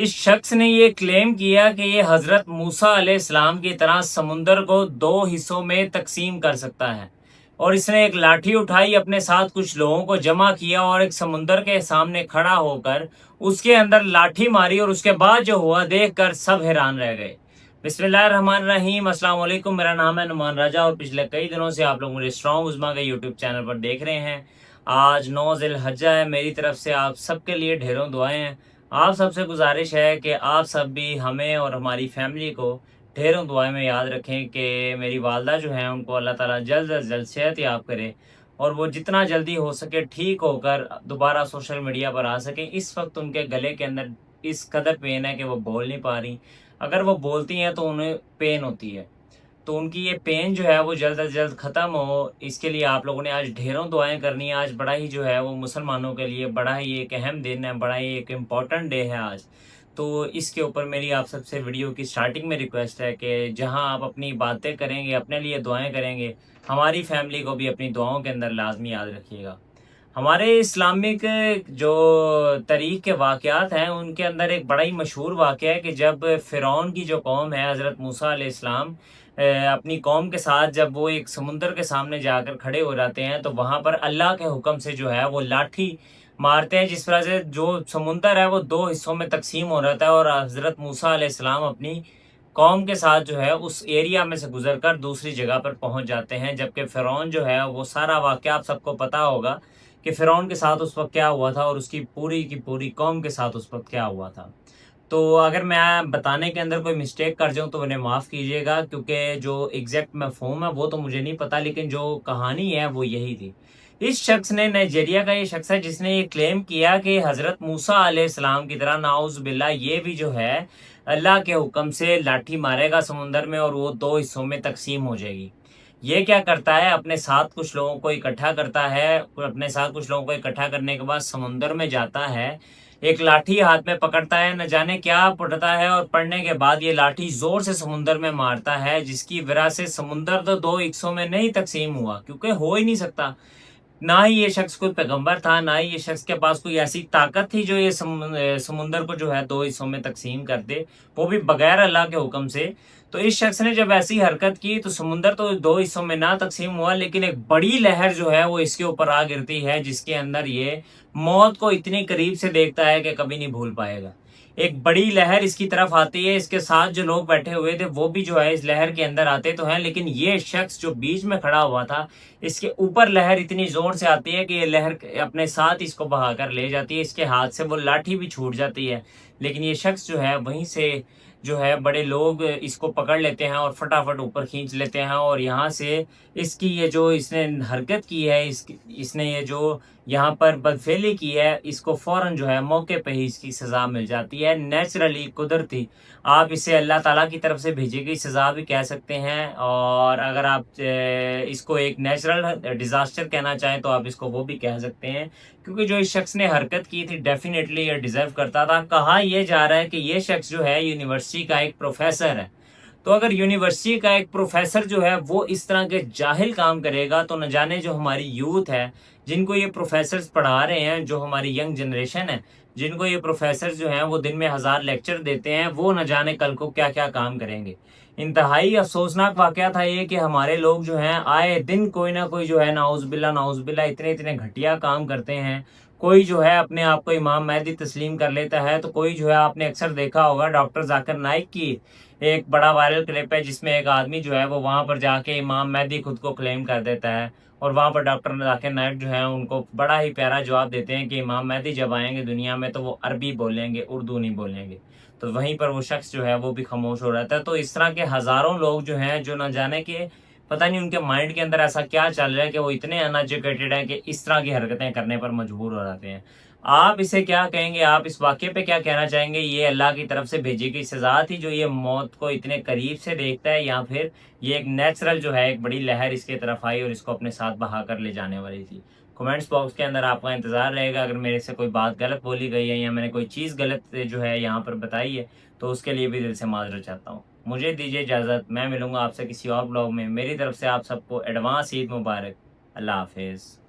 इस शख्स ने ये क्लेम किया कि ये हज़रत मूसा अलैहिस्सलाम की तरह समुंदर को दो हिस्सों में तकसीम कर सकता है। और इसने एक लाठी उठाई, अपने साथ कुछ लोगों को जमा किया और एक समुंदर के सामने खड़ा होकर उसके अंदर लाठी मारी, और उसके बाद जो हुआ देखकर सब हैरान रह गए। बिस्मिल्लाहिर्रहमानिर्रहीम, अस्सलाम वालेकुम। मेरा नाम है नुमान राजा और पिछले कई दिनों से आप लोग मुझे स्ट्रॉन्ग उज़्मा के यूट्यूब चैनल पर देख रहे हैं। आज 9 ज़िलहज्जा है। मेरी तरफ से आप सबके लिए ढेरों दुआएं हैं। आप सबसे गुजारिश है कि आप सब भी हमें और हमारी फैमिली को ढेरों दुआएं में याद रखें कि मेरी वालदा जो हैं उनको अल्लाह ताला जल्द अज जल्द सेहत याब करे और वो जितना जल्दी हो सके ठीक होकर दोबारा सोशल मीडिया पर आ सकें। इस वक्त उनके गले के अंदर इस कदर पेन है कि वो बोल नहीं पा रही। अगर वो बोलती हैं तो उन्हें पेन होती है, तो उनकी ये पेन जो है वो जल्द से जल्द ख़त्म हो, इसके लिए आप लोगों ने आज ढेरों दुआएं करनी है। आज बड़ा ही जो है वो मुसलमानों के लिए बड़ा ही एक अहम दिन है, बड़ा ही एक इम्पॉर्टेंट डे है आज। तो इसके ऊपर मेरी आप सबसे वीडियो की स्टार्टिंग में रिक्वेस्ट है कि जहां आप अपनी बातें करेंगे, अपने लिए दुआएं करेंगे, हमारी फैमिली को भी अपनी दुआओं के अंदर लाजमी याद रखिएगा। हमारे इस्लामिक जो तारीख़ के वाक़यात हैं, उनके अंदर एक बड़ा ही मशहूर वाक़या है कि जब फ़िरौन की जो कौम है, हज़रत मूसा अलैहिस्सलाम अपनी कौम के साथ जब वो एक समुंदर के सामने जाकर खड़े हो जाते हैं, तो वहाँ पर अल्लाह के हुक्म से जो है वो लाठी मारते हैं। जिस तरह से जो समुंदर है वो 2 हिस्सों में तक़सीम हो जाता है और हज़रत मूसा अलैहिस्सलाम अपनी कौम के साथ जो है उस एरिया में से गुज़रकर दूसरी जगह पर पहुँच जाते हैं। जबकि फ़िरौन जो है वो सारा वाक़या आप सबको पता होगा कि फ़िरौन के साथ उस वक़्त क्या हुआ था और उसकी पूरी की पूरी कौम के साथ उस वक़्त क्या हुआ था। तो अगर मैं बताने के अंदर कोई मिस्टेक कर जाऊँ तो उन्हें माफ़ कीजिएगा, क्योंकि जो एग्ज़ैक्ट मफ़हूम है वो तो मुझे नहीं पता, लेकिन जो कहानी है वो यही थी। इस शख्स ने, नाइजीरिया का ये शख्स है जिसने ये क्लेम किया कि हज़रत मूसा अलैहिस्सलाम की तरह नाउज़ बिल्लाह ये भी जो है अल्लाह के हुक्म से लाठी मारेगा समुंदर में और वो 2 हिस्सों में तक़सीम हो जाएगी। ये क्या करता है, अपने साथ कुछ लोगों को इकट्ठा करता है और अपने साथ कुछ लोगों को इकट्ठा करने के बाद समुंदर में जाता है, एक लाठी हाथ में पकड़ता है, न जाने क्या पढ़ता है और पढ़ने के बाद ये लाठी ज़ोर से समुंदर में मारता है, जिसकी वजह से समुंदर तो 2 हिस्सों में नहीं तक़सीम हुआ, क्योंकि हो ही नहीं सकता। ना ही ये शख्स कोई पैगंबर था, ना ही ये शख्स के पास कोई ऐसी ताकत थी जो ये समुंदर को जो है 2 हिस्सों में तक़सीम कर दे, वो भी बगैर अल्लाह के हुक्म से। तो इस शख्स ने जब ऐसी हरकत की तो समुंदर तो 2 हिस्सों में ना तक़सीम हुआ, लेकिन एक बड़ी लहर जो है वो इसके ऊपर आ गिरती है, जिसके अंदर ये मौत को इतनी करीब से देखता है कि कभी नहीं भूल पाएगा। एक बड़ी लहर इसकी तरफ आती है, इसके साथ जो लोग बैठे हुए थे वो भी जो है इस लहर के अंदर आते तो हैं, लेकिन ये शख्स जो बीच में खड़ा हुआ था, इसके ऊपर लहर इतनी ज़ोर से आती है कि ये लहर अपने साथ इसको बहाकर ले जाती है, इसके हाथ से वो लाठी भी छूट जाती है। लेकिन ये शख्स जो है वहीं से जो है बड़े लोग इसको पकड़ लेते हैं और फटाफट ऊपर खींच लेते हैं, और यहाँ से इसकी ये जो इसने हरकत की है, इसने ये जो यहाँ पर बदफेली की है, इसको फ़ौरन जो है मौके पे ही इसकी सज़ा मिल जाती है। नेचुरली, कुदरती, आप इसे अल्लाह ताला की तरफ से भेजी गई सज़ा भी कह सकते हैं, और अगर आप इसको एक नेचुरल डिज़ास्टर कहना चाहें तो आप इसको वो भी कह सकते हैं, क्योंकि जो इस शख्स ने हरकत की थी डेफ़िनेटली ये डिज़र्व करता था। कहा यह जा रहा है कि ये शख्स जो है यूनिवर्सिटी का एक प्रोफ़ेसर है। तो अगर यूनिवर्सिटी का एक प्रोफ़ेसर जो है वो इस तरह के जाहिल काम करेगा, तो न जाने जो हमारी यूथ है, जिनको ये प्रोफ़ेसर्स पढ़ा रहे हैं, जो हमारी यंग जनरेशन है, जिनको ये प्रोफ़ेसर्स जो हैं वो दिन में 1000 लेक्चर देते हैं, वो न जाने कल को क्या-क्या काम करेंगे। इंतहाई अफ़सोसनाक वाक़या था ये कि हमारे लोग जो हैं आए दिन कोई ना कोई जो है नाउज़ बिल्ला इतने-इतने घटिया काम करते हैं। कोई जो है अपने आप को इमाम महदी तस्लीम कर लेता है, तो कोई जो है आपने अक्सर देखा होगा डॉक्टर ज़ाकिर नाइक की एक बड़ा वायरल क्लिप है जिसमें एक आदमी जो है वो वहाँ पर जाके इमाम मेहदी खुद को क्लेम कर देता है, और वहाँ पर डॉक्टर ज़ाकिर नाइक जो है उनको बड़ा ही प्यारा जवाब देते हैं कि इमाम मेहदी जब आएँगे दुनिया में तो वो अरबी बोलेंगे, उर्दू नहीं बोलेंगे। तो वहीं पर वो शख्स जो है वो भी खामोश हो जाता है। तो इस तरह के हज़ारों लोग जो हैं, जो ना जाने के पता नहीं उनके माइंड के अंदर ऐसा क्या चल रहा है कि वो इतने अनएजुकेटेड हैं कि इस तरह की हरकतें करने पर मजबूर हो जाते हैं। आप इसे क्या कहेंगे? आप इस वाक़ये पे क्या कहना चाहेंगे? ये अल्लाह की तरफ से भेजी गई सज़ा थी जो ये मौत को इतने करीब से देखता है, या फिर ये एक नेचुरल जो है एक बड़ी लहर इसकी तरफ आई और इसको अपने साथ बहा कर ले जाने वाली थी? कमेंट्स बॉक्स के अंदर आपका इंतज़ार रहेगा। अगर मेरे से कोई बात गलत बोली गई है या मैंने कोई चीज़ गलत जो है यहाँ पर बताई है, तो उसके लिए भी दिल से माज़रत चाहता हूँ। मुझे दीजिए इजाज़त, मैं मिलूँगा आपसे किसी और ब्लॉग में। मेरी तरफ से आप सबको एडवांस ईद मुबारक। अल्लाह हाफ़िज़।